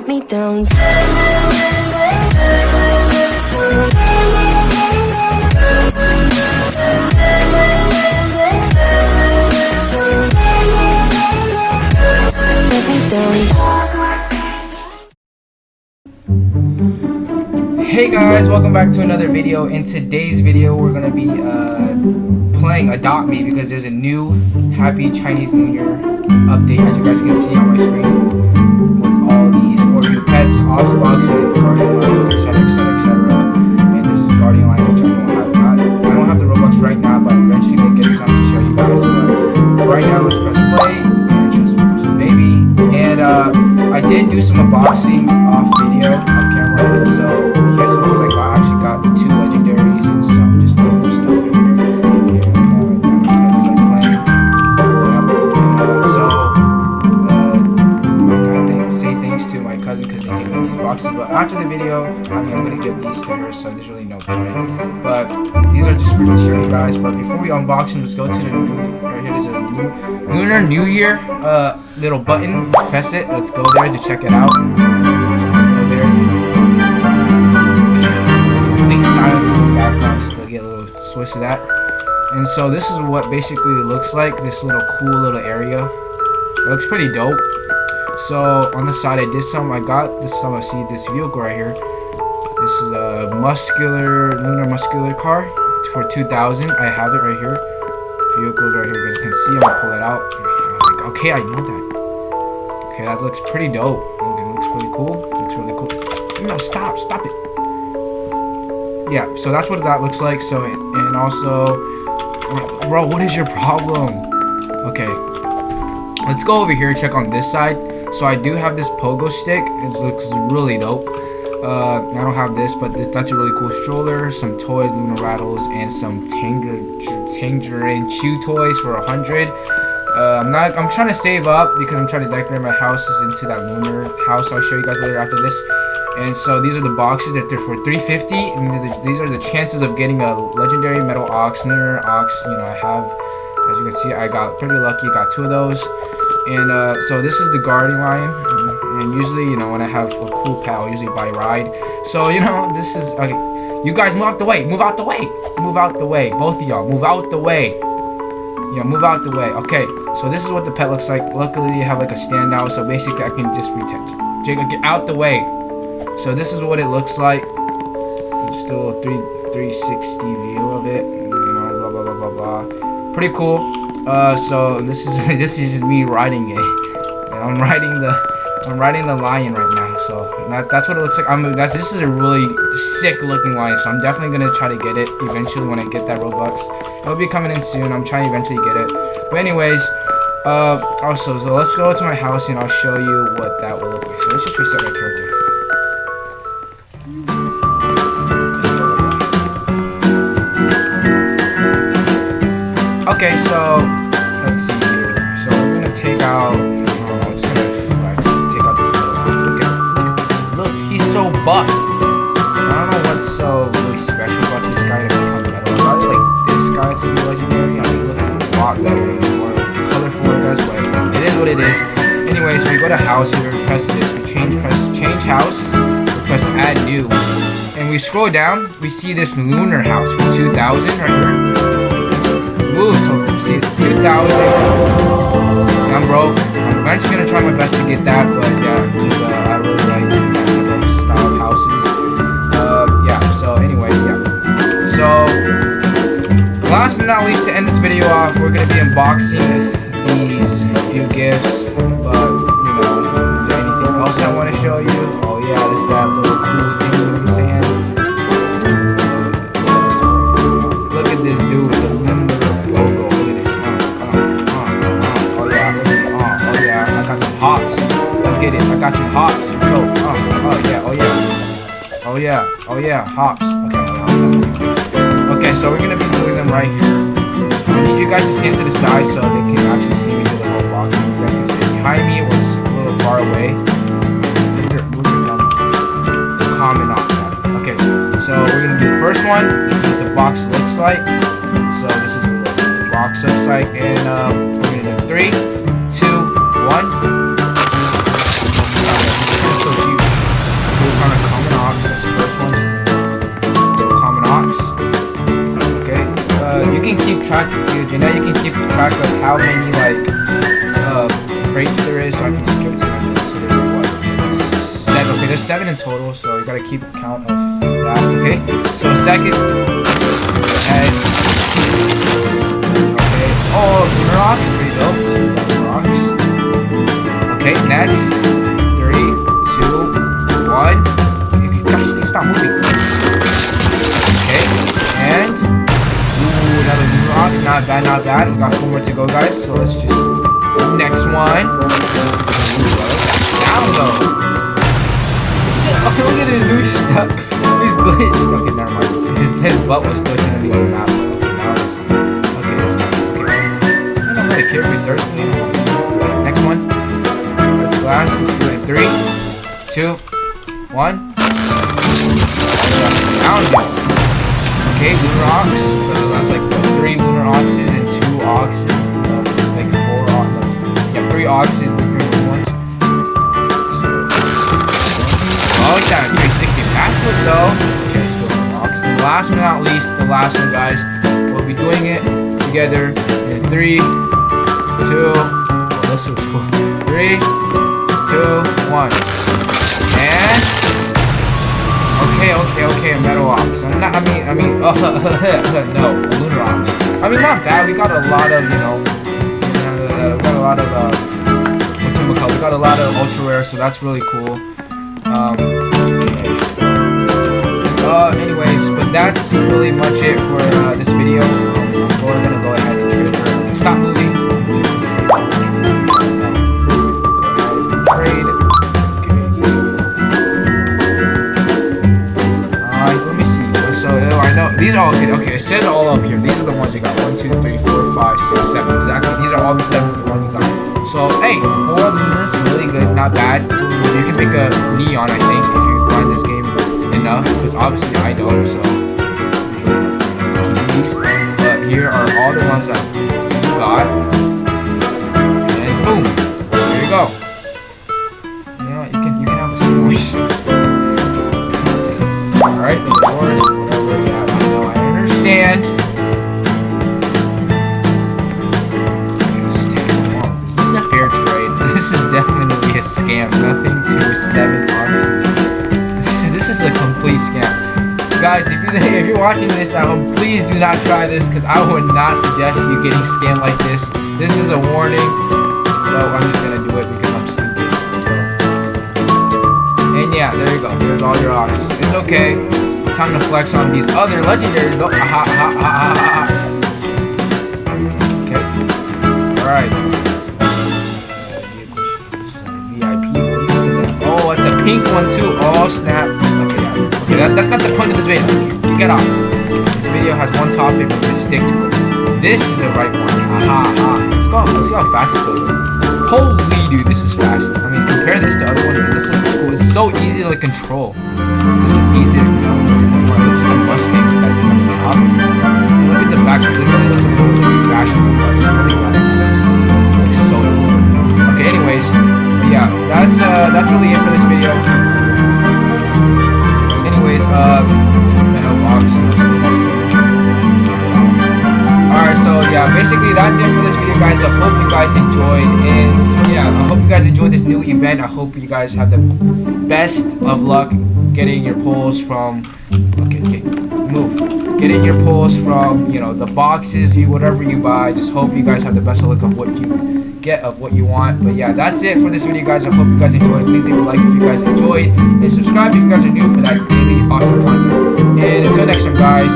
let me down. Let me down. Hey guys, welcome back to another video. In today's video, we're gonna be playing Adopt Me because there's a new Happy Chinese New Year update, as you guys can see on my screen, with all these 4 new pets, Oxbox, and Guardian Lions, etc, etc, etc. And there's this Guardian Lion which I don't have the Roblox right now, but I'm eventually gonna get some to show you guys. But right now, let's press play and just some baby. And I did do some unboxing off video, off camera, so here's the ones I got. I actually got 2 legendaries and some just normal stuff in here. But after the video, I'm gonna give these to her, so there's really no point. But these are just for to show you guys. But before we unbox them, let's go to the right here. There's a Lunar New Year little button. Press it. Let's go there to check it out. So let's go there. Complete silence in the background just to get a little switch of that. And so this is what basically it looks like. This little cool little area. It looks pretty dope. So on the side I did some, I got this some, see this vehicle right here. This is a Lunar muscular car for 2,000. I have it right here. Vehicles right here, you guys can see. I'm gonna pull it out. Okay, I know that. Okay, that looks pretty dope. Okay, it looks pretty cool. Looks really cool. No, stop it. Yeah, so that's what that looks like. So, and also, bro, what is your problem? Okay, let's go over here and check on this side. So I do have this pogo stick. It looks really dope. I don't have this, but that's a really cool stroller, some toys, Lunar rattles, and some Tangerine Chew toys for 100. I'm trying to save up because I'm trying to decorate my houses into that Lunar house. I'll show you guys later after this. And so these are the boxes that they're for 350, and these are the chances of getting a legendary metal ox, Lunar ox. You know, I have, as you can see, I got pretty lucky, got 2 of those. And so this is the Guardian Lion, and usually, you know, when I have a cool pet, I'll usually buy ride. So, you know, this is, okay, you guys move out the way, both of y'all, move out the way. Yeah, move out the way. Okay, so this is what the pet looks like. Luckily, they have like a standout, so basically I can just protect Jacob, get out the way. So this is what it looks like. Just a little 360 view of it, you know, blah, blah, blah, blah, blah. Pretty cool. So this is me riding it, and I'm riding the lion right now. So that's what it looks like. This is a really sick looking lion, so I'm definitely gonna try to get it eventually when I get that Robux. It'll be coming in soon. I'm trying to eventually get it. But anyways, also, so let's go to my house and I'll show you what that will look like. So let's just reset my character. Okay, so let's see here. So we're gonna take out. Just take out this little box. Look at this. Look, he's so buff. I don't know what's so really special about this guy to become metal. I probably like this guy to be legendary. I mean, it looks a lot better and more colorful, I guess. But it is what it is. Anyway, so we go to house here. Press this. We press change house. We press add new. And we scroll down. We see this Lunar house for 2,000 right here. Ooh, so see, it's 2,000. I'm broke. I'm eventually gonna try my best to get that, but yeah, because I really like that type of style of houses. Yeah. So, anyways, yeah. So, last but not least, to end this video off, we're gonna be unboxing these few gifts. But you know, is there anything else I want to show you? Oh yeah, this that little cool thing. You know what I'm saying? Look at this dude. Hops. Let's get it. I got some hops. Let's go. Oh yeah. Hops. Okay, so we're gonna be moving them right here. I need you guys to stand to the side so they can actually see me do the whole walk. You guys can stay behind me or a little far away. Move your common outside. Okay, so we're gonna do the first one. This is what the box looks like. So this is what the box looks like, and we're gonna do 3, 2, 1. So cute. you can keep track, dude. Now you can keep track of how many like crates there is. So I can just give it to you. So there's like what? 7. Okay, there's 7 in total. So you gotta keep count of that. Okay. So second. And okay. Oh, Lunar rocks. There you go. Lunar rocks. Okay. Next. 3, 2, 1. Gosh, stop moving. Okay. And. Another Lunar rock. Not bad, not bad. We got 4 more to go, guys. So let's just next one. Down low. Oh, look at his new stuff. He's glitched. Okay, never mind. His butt was glitching in the other map. Okay, now it's okay. It's not okay. I don't know how to carry thirsty. Next one. Third glass. Let's do it in 3, 2, 1. Down low. Okay, Lunar Ox. That's like 3 Lunar Oxes and 2 Oxes. Like 4 Oxes. Yeah, 3 Oxes, the 3 little ones. Oh, look at that 360 backflip though. Okay, so Ox. And last but not least, the last one, guys. We'll be doing it together in 3, 2. Oh, this looks cool. 3, 2, 1. And. Okay, a Metal Ox. No, Lunar Ox. I mean, not bad. We got a lot of, we got a lot of, we got a lot of ultra rare, so that's really cool. Anyways, but that's really much it for this video. We're gonna go ahead and trade her. Stop moving. Trade. These are all okay. It says all up here. These are the ones we got. 1, 2, 3, 4, 5, 6, 7. Exactly. These are all the 7 the one we got. So hey, 4 Lunars, really good, not bad. You can pick a Neon, I think, if you grind this game enough. Because obviously I don't. So keep these. But here are all the ones that you got. And boom, there you go. You know what? You can have a situation. All right, the doors. And this takes so long. Is this a fair trade? This is definitely a scam. Nothing to 7 oxes. This is a complete scam. Guys, if you're watching this at home, please do not try this because I would not suggest you getting scammed like this. This is a warning. So I'm just gonna do it because I'm stupid. And yeah, there you go. There's all your oxes. It's okay. Time to flex on these other legendaries though. Okay. Alright. VIP. Oh, it's a pink one too. Oh snap. Okay, that's not the point of this video. Get off. This video has one topic. We're gonna stick to it. This is the right one. Let's go. Let's see how fast it's going. Holy dude, this is fast. I mean, compare this to other ones. This looks cool. It's so easy to control. This is easy to control. Looks like a Mustang with that thing on the top. Look at the back. It really looks a little fashionable. I'm really glad it looks like so cool. Okay, anyways, yeah, that's really it for this video. So anyways, Metal Box. Alright, so yeah, basically that's it for this video, guys. I hope you guys enjoyed, and yeah, I hope you guys enjoyed this new event. I hope you guys have the best of luck getting your pulls from. Getting your pulls from, the boxes, whatever you buy. Just hope you guys have the best of luck of what you get, of what you want. But yeah, that's it for this video, guys. I hope you guys enjoyed. Please leave a like if you guys enjoyed, and subscribe if you guys are new for that daily awesome content. And until next time, guys.